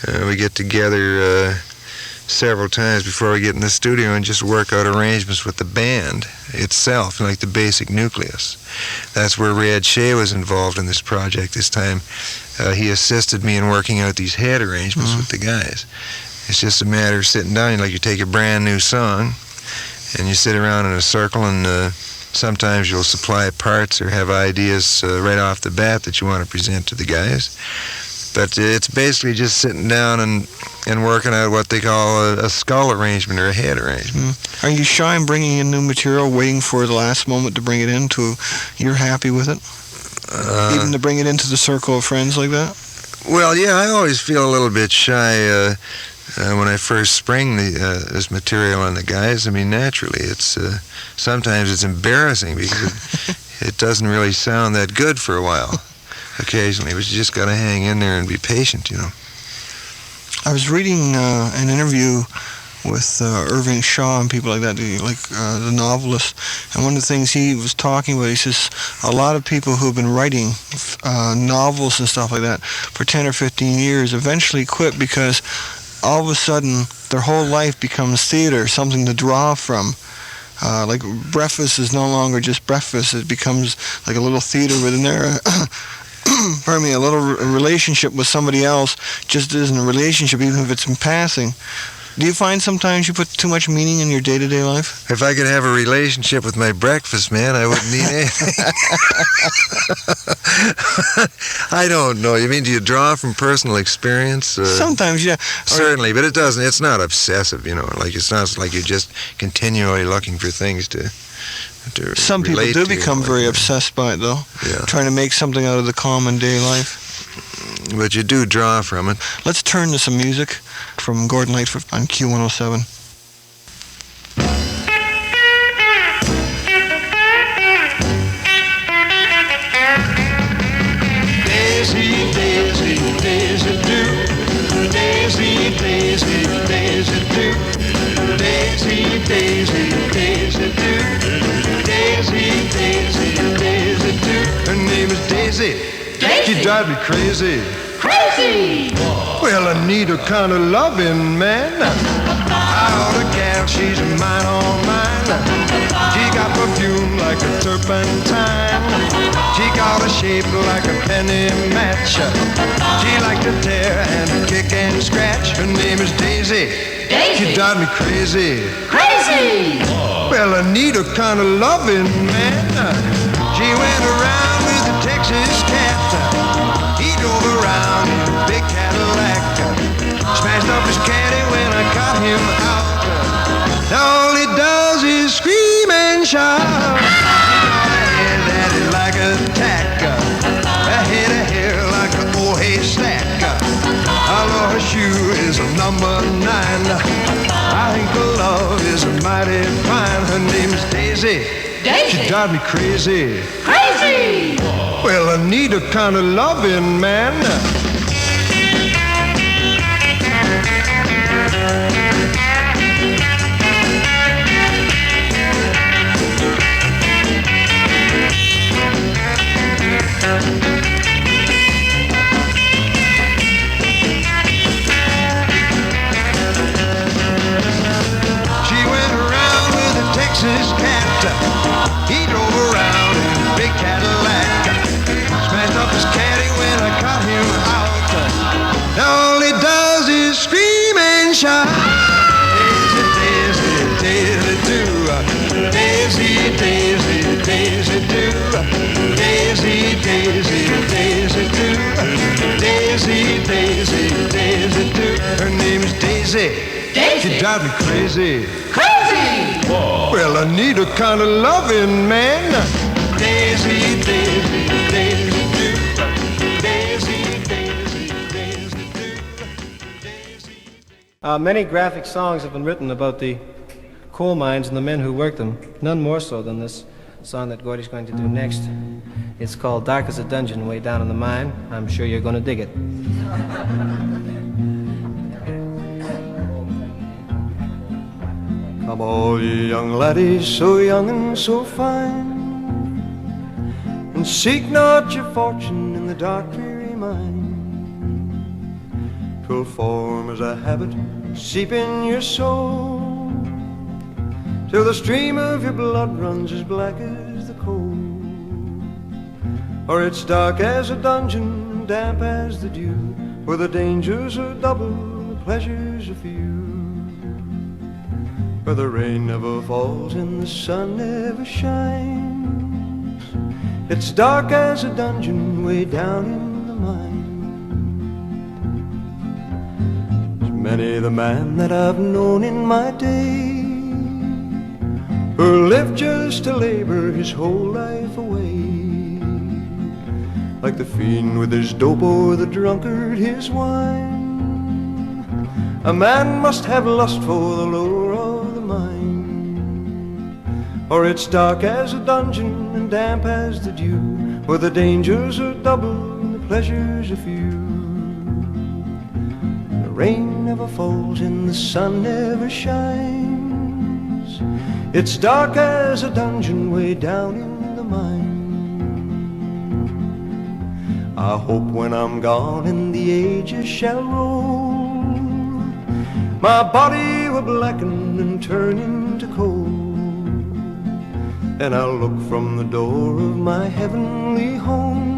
We get together several times before we get in the studio and just work out arrangements with the band itself, like the basic nucleus. That's where Red Shea was involved in this project this time. He assisted me in working out these head arrangements with the guys. It's just a matter of sitting down, like you take a brand new song and you sit around in a circle, and sometimes you'll supply parts or have ideas right off the bat that you want to present to the guys. But it's basically just sitting down and working out what they call a skull arrangement or a head arrangement. Are you shy in bringing in new material, waiting for the last moment to bring it in to you're happy with it? Even to bring it into the circle of friends like that? Well, yeah, I always feel a little bit shy when I first spring this material on the guys. I mean, naturally, it's sometimes it's embarrassing because it doesn't really sound that good for a while. Occasionally, but you just got to hang in there and be patient, you know. I was reading an interview with Irving Shaw and people like that, the novelist, and one of the things he was talking about, he says a lot of people who've been writing novels and stuff like that for 10 or 15 years eventually quit because all of a sudden their whole life becomes theater, something to draw from. Like breakfast is no longer just breakfast, it becomes like a little theater within there. Pardon me, a little relationship with somebody else just isn't a relationship, even if it's in passing. Do you find sometimes you put too much meaning in your day-to-day life? If I could have a relationship with my breakfast, man, I wouldn't need anything. I don't know. You mean, do you draw from personal experience? Sometimes, yeah. Certainly, but it doesn't. It's not obsessive, you know. Like, it's not like you're just continually looking for things to some people do become very obsessed by it, though. Yeah. Trying to make something out of the common day life. But you do draw from it. Let's turn to some music from Gordon Lightfoot on Q107. Daisy, Daisy, Daisy do. Daisy, Daisy, Daisy do. Daisy, Daisy, Daisy do. Daisy, Daisy, Daisy do. Her name is Daisy. Daisy. She drives me crazy. Crazy! Well, I need a kind of loving man. I ought a gal, she's mine, all mine. She got perfume like a turpentine. She got a shape like a penny match. She likes to tear and kick and scratch. Her name is Daisy. Daisy. She drives me crazy. Crazy! Well, I need a kind of loving man. She went around with a Texas cat. He drove around in a big Cadillac. Smashed up his caddy when I got him out. All he does is scream and shout. Head at it like a tack. A head of hair like an old haystack. Although her shoe is a number 9, I think her love is mighty fine. Her name's Daisy. Daisy. She drives me crazy. Crazy! Well, I need a kind of loving man. She went around with a Texas cat. He drove around in a big Cadillac. Smashed up his caddy when I got him out. All he does is scream and shout. Daisy, Daisy, Daisy do. Daisy, Daisy, Daisy do. Daisy, Daisy, Daisy do. Daisy, Daisy, Daisy do. Her name's Daisy. Daisy. She drives me crazy. Crazy! Whoa. Well, I need a kind of loving man. Daisy, Daisy, Daisy do. Daisy, Daisy, Daisy do. Daisy. Many graphic songs have been written about the coal mines and the men who worked them. None more so than this song that Gordy's going to do next. It's called Dark as a Dungeon Way Down in the Mine. I'm sure you're going to dig it. Come all ye young laddies, so young and so fine, and seek not your fortune in the dark dreary mine. 'Twill will form as a habit, seep in your soul, till the stream of your blood runs as black as the coal. Or it's dark as a dungeon, damp as the dew, where the dangers are double, the pleasures are few, where the rain never falls and the sun never shines. It's dark as a dungeon way down in the mine. There's many the man that I've known in my day, who lived just to labor his whole life away, like the fiend with his dope or the drunkard his wine. A man must have lust for the lure of the mind, or it's dark as a dungeon and damp as the dew, where the dangers are double and the pleasures are few. The rain never falls and the sun never shines. It's dark as a dungeon way down in the mine. I hope when I'm gone and the ages shall roll, my body will blacken and turn into coal, and I'll look from the door of my heavenly home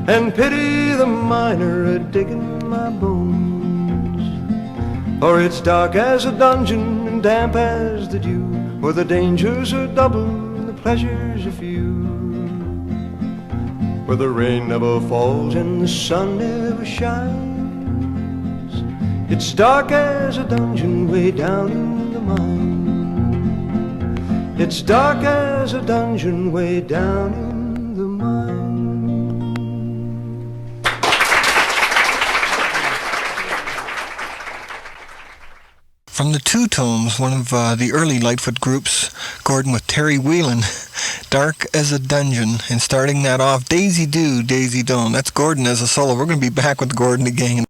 and pity the miner a-digging my bones. For it's dark as a dungeon and damp as the dew, where the dangers are double and the pleasures are few, where the rain never falls and the sun never shines. It's dark as a dungeon way down in the mine. It's dark as a dungeon way down in the mine. From the Two Tones, one of the early Lightfoot groups, Gordon with Terry Whelan, Dark as a Dungeon, and starting that off, Daisy Do, Daisy Don't. That's Gordon as a solo. We're going to be back with Gordon again.